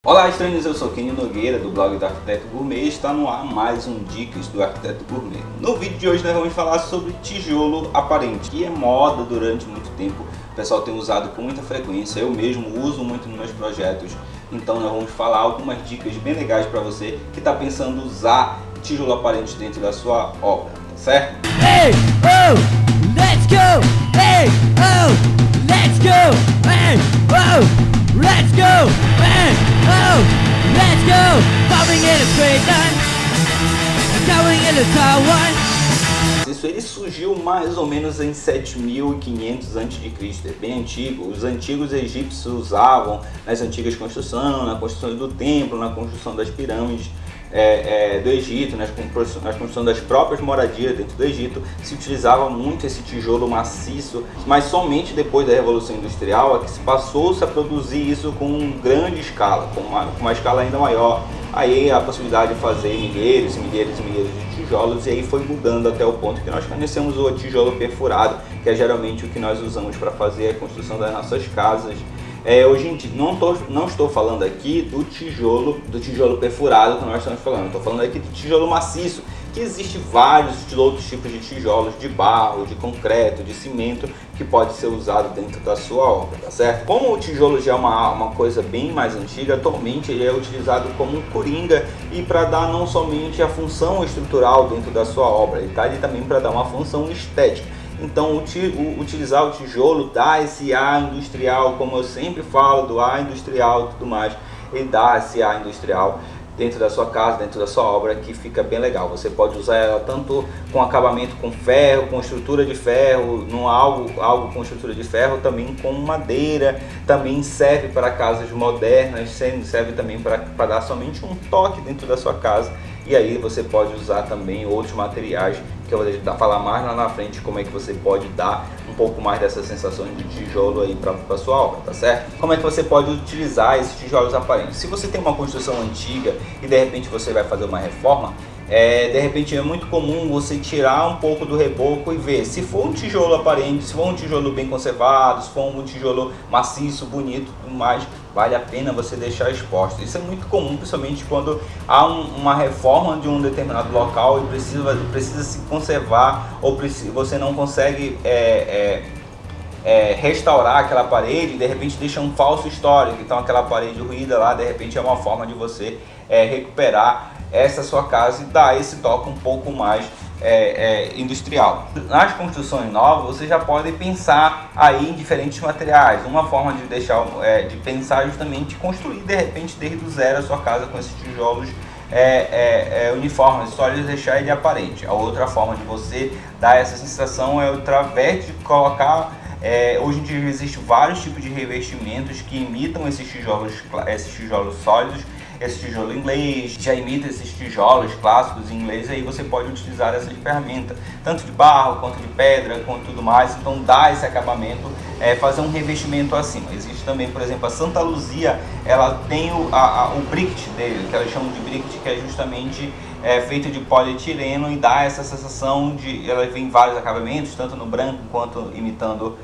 Olá estranhos, eu sou Kenny Nogueira do blog do Arquiteto Gourmet e está no ar mais um Dicas do Arquiteto Gourmet. No vídeo de hoje nós vamos falar sobre tijolo aparente, que é moda durante muito tempo, o pessoal tem usado com muita frequência, eu mesmo uso muito nos meus projetos, então nós vamos falar algumas dicas bem legais para você que está pensando usar tijolo aparente dentro da sua obra, tá certo? Hey, oh, let's go! Hey, oh, let's go! Hey, oh, let's go! Hey, oh, let's go! Bombing in a straight line, going in a tall one. Ele surgiu mais ou menos em 7500 a.C., é bem antigo. Os antigos egípcios usavam nas antigas construções, na construção do templo, na construção das pirâmides do Egito, nas construções das próprias moradias dentro do Egito, se utilizava muito esse tijolo maciço, mas somente depois da Revolução Industrial é que se passou-se a produzir isso com grande escala, com uma escala ainda maior. Aí a possibilidade de fazer milheiros e milheiros e milheiros de tijolos, e aí foi mudando até o ponto que nós conhecemos o tijolo perfurado, que é geralmente o que nós usamos para fazer a construção das nossas casas. Hoje em dia, não estou falando aqui do tijolo perfurado que nós estamos falando, estou falando aqui do tijolo maciço, que existe vários outros tipos de tijolos, de barro, de concreto, de cimento, que pode ser usado dentro da sua obra, tá certo? Como o tijolo já é uma coisa bem mais antiga, atualmente ele é utilizado como um coringa e para dar não somente a função estrutural dentro da sua obra, ele está ali também para dar uma função estética. Então utilizar o tijolo dá esse ar industrial, como eu sempre falo do ar industrial e tudo mais, ele dá esse ar industrial dentro da sua casa, dentro da sua obra, que fica bem legal. Você pode usar ela tanto com acabamento com ferro, com estrutura de ferro, algo com estrutura de ferro, também com madeira, também serve para casas modernas, serve também para dar somente um toque dentro da sua casa. E aí você pode usar também outros materiais, que eu vou falar mais lá na frente como é que você pode dar um pouco mais dessas sensações de tijolo aí para a sua obra, tá certo? Como é que você pode utilizar esses tijolos aparentes? Se você tem uma construção antiga e de repente você vai fazer uma reforma, de repente é muito comum você tirar um pouco do reboco e ver se for um tijolo aparente, se for um tijolo bem conservado, se for um tijolo maciço, bonito, tudo mais, vale a pena você deixar exposto. Isso é muito comum, principalmente quando há uma reforma de um determinado local e precisa se conservar, ou você não consegue restaurar aquela parede, de repente deixa um falso histórico, então aquela parede ruída lá, de repente é uma forma de você recuperar essa sua casa e dar esse toque um pouco mais industrial. Nas construções novas você já pode pensar aí em diferentes materiais. Uma forma de de pensar justamente construir de repente desde o zero a sua casa com esses tijolos uniformes, só deixar ele aparente. A outra forma de você dar essa sensação é através de colocar hoje em dia existem vários tipos de revestimentos que imitam esses tijolos sólidos. Esse tijolo inglês já imita esses tijolos clássicos em inglês, aí você pode utilizar essa ferramenta, tanto de barro, quanto de pedra, quanto tudo mais, então dá esse acabamento, fazer um revestimento acima. Existe também, por exemplo, a Santa Luzia, ela tem o briquet dele, que elas chamam de briquet, que é justamente feito de polietileno e dá essa sensação de, ela vem em vários acabamentos, tanto no branco quanto imitando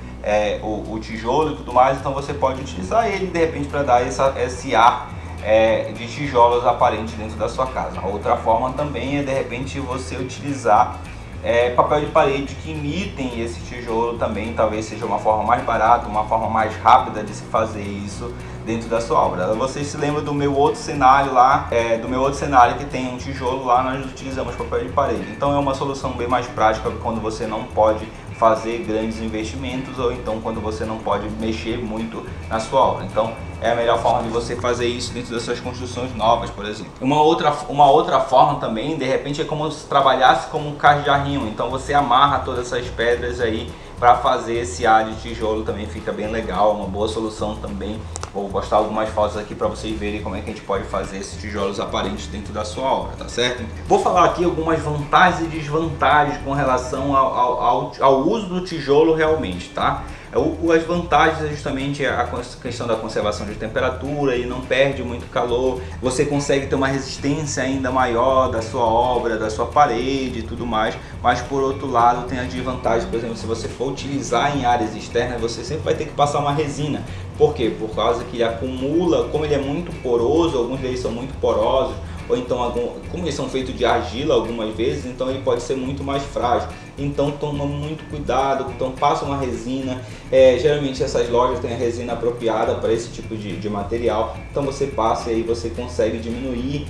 o tijolo e tudo mais, então você pode utilizar ele de repente para dar esse ar de tijolos aparentes dentro da sua casa. A outra forma também é de repente você utilizar papel de parede que imitem esse tijolo também, talvez seja uma forma mais barata, uma forma mais rápida de se fazer isso dentro da sua obra. Vocês se lembram do meu outro cenário lá, que tem um tijolo lá, nós utilizamos papel de parede. Então é uma solução bem mais prática quando você não pode fazer grandes investimentos, ou então quando você não pode mexer muito na sua obra. Então é a melhor forma de você fazer isso dentro das suas construções novas, por exemplo. Uma outra forma também, de repente, é como se trabalhasse como um caixa de arrimo. Então você amarra todas essas pedras aí para fazer esse ar de tijolo, também fica bem legal, uma boa solução também. Vou postar algumas fotos aqui para vocês verem como é que a gente pode fazer esses tijolos aparentes dentro da sua obra, tá certo? Vou falar aqui algumas vantagens e desvantagens com relação ao uso do tijolo realmente, tá? As vantagens é justamente a questão da conservação de temperatura, e não perde muito calor, você consegue ter uma resistência ainda maior da sua obra, da sua parede e tudo mais, mas por outro lado tem as desvantagens. Por exemplo, se você for utilizar em áreas externas, você sempre vai ter que passar uma resina, Por quê? Por causa que ele acumula, como ele é muito poroso, alguns deles são muito porosos, ou então como eles são feitos de argila algumas vezes, então ele pode ser muito mais frágil. Então toma muito cuidado, então passa uma resina. Geralmente essas lojas têm a resina apropriada para esse tipo de material, então você passa e aí você consegue diminuir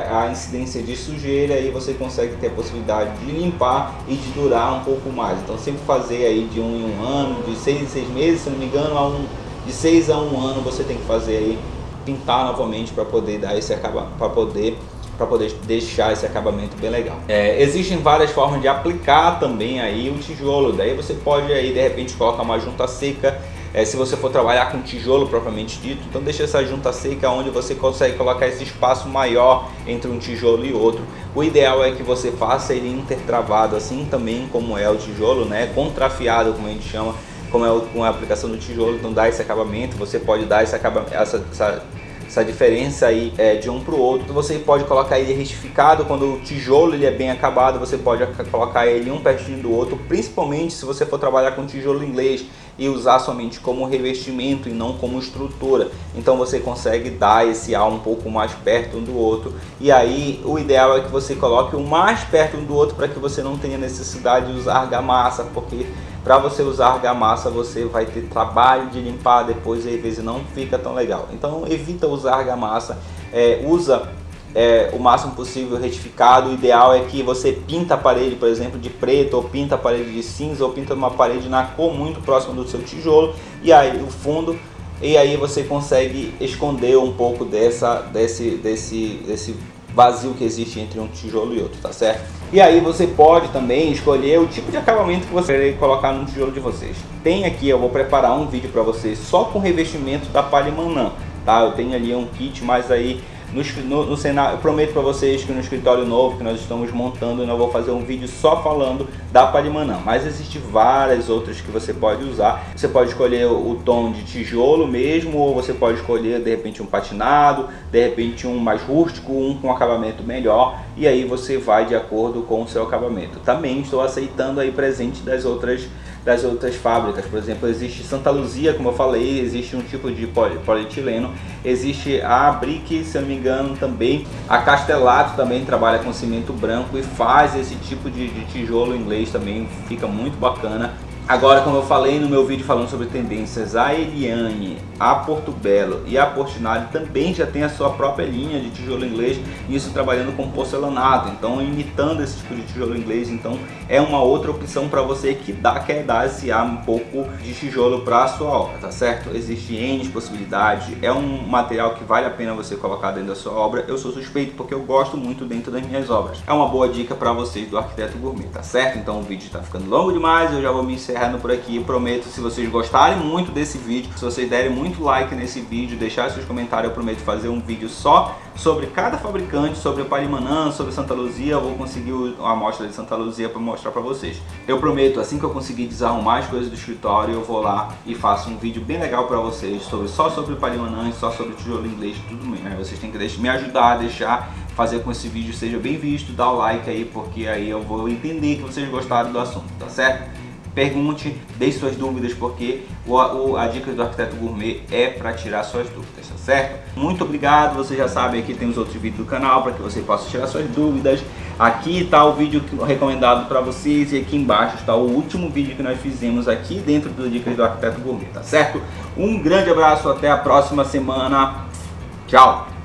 a incidência de sujeira e você consegue ter a possibilidade de limpar e de durar um pouco mais. Então sempre fazer aí de 1 em 1 ano, de 6 em 6 meses, se não me engano, de 6 a 1 ano você tem que fazer aí, pintar novamente para poder dar esse para poder deixar esse acabamento bem legal. Existem várias formas de aplicar também aí o tijolo. Daí você pode aí de repente colocar uma junta seca. Se você for trabalhar com tijolo propriamente dito, então deixa essa junta seca onde você consegue colocar esse espaço maior entre um tijolo e outro. O ideal é que você faça ele intertravado, assim também como é o tijolo, né? Contrafiado, como a gente chama, como é com a aplicação do tijolo. Então dá esse acabamento, você pode dar essa diferença aí de um para o outro. Você pode colocar ele retificado. Quando o tijolo ele é bem acabado, você pode colocar ele um pertinho do outro, principalmente se você for trabalhar com tijolo inglês e usar somente como revestimento e não como estrutura. Então você consegue dar esse ar um pouco mais perto um do outro, e aí o ideal é que você coloque o mais perto um do outro para que você não tenha necessidade de usar argamassa, porque para você usar argamassa você vai ter trabalho de limpar depois e às vezes não fica tão legal. Então evita usar argamassa, usa o máximo possível retificado. O ideal é que você pinta a parede, por exemplo, de preto, ou pinta a parede de cinza, ou pinta uma parede na cor muito próxima do seu tijolo, e aí o fundo, e aí você consegue esconder um pouco desse vazio que existe entre um tijolo e outro, tá certo? E aí você pode também escolher o tipo de acabamento que você vai colocar no tijolo de vocês. Tem aqui, eu vou preparar um vídeo para vocês só com revestimento da Palimanã, tá? Eu tenho ali um kit, mas aí no cenário, eu prometo para vocês que no escritório novo que nós estamos montando, eu não vou fazer um vídeo só falando da Palimanã, mas existem várias outras que você pode usar. Você pode escolher o tom de tijolo mesmo, ou você pode escolher de repente um patinado, de repente um mais rústico, um com acabamento melhor, e aí você vai de acordo com o seu acabamento. Também estou aceitando aí presente das outras fábricas. Por exemplo, existe Santa Luzia, como eu falei, existe um tipo de polietileno, existe a Brick, se eu não me engano, também a Castellato também trabalha com cimento branco e faz esse tipo de tijolo inglês também, fica muito bacana. Agora, como eu falei no meu vídeo falando sobre tendências, a Eliane, a Portobello e a Portinari também já tem a sua própria linha de tijolo inglês, isso trabalhando com porcelanato, então imitando esse tipo de tijolo inglês. Então é uma outra opção para você que quer dar esse ar um pouco de tijolo para a sua obra, tá certo? Existe N possibilidades, é um material que vale a pena você colocar dentro da sua obra. Eu sou suspeito porque eu gosto muito dentro das minhas obras. É uma boa dica para vocês do Arquiteto Gourmet, tá certo? Então o vídeo está ficando longo demais, eu já vou me encerrar por aqui. Prometo, se vocês gostarem muito desse vídeo, se vocês derem muito like nesse vídeo, deixar seus comentários, eu prometo fazer um vídeo só sobre cada fabricante, sobre a Palimanã, sobre Santa Luzia. Eu vou conseguir uma amostra de Santa Luzia para mostrar para vocês. Eu prometo, assim que eu conseguir desarrumar as coisas do escritório, eu vou lá e faço um vídeo bem legal para vocês só sobre Palimanã, só sobre tijolo inglês e tudo mais, né? Vocês têm que me ajudar a fazer com que esse vídeo seja bem visto, dá o like aí, porque aí eu vou entender que vocês gostaram do assunto, tá certo? Pergunte, deixe suas dúvidas, porque a dica do Arquiteto Gourmet é para tirar suas dúvidas, tá certo? Muito obrigado, vocês já sabem, aqui tem os outros vídeos do canal para que você possa tirar suas dúvidas. Aqui está o vídeo recomendado para vocês e aqui embaixo está o último vídeo que nós fizemos aqui dentro do Dicas do Arquiteto Gourmet, tá certo? Um grande abraço, até a próxima semana, tchau!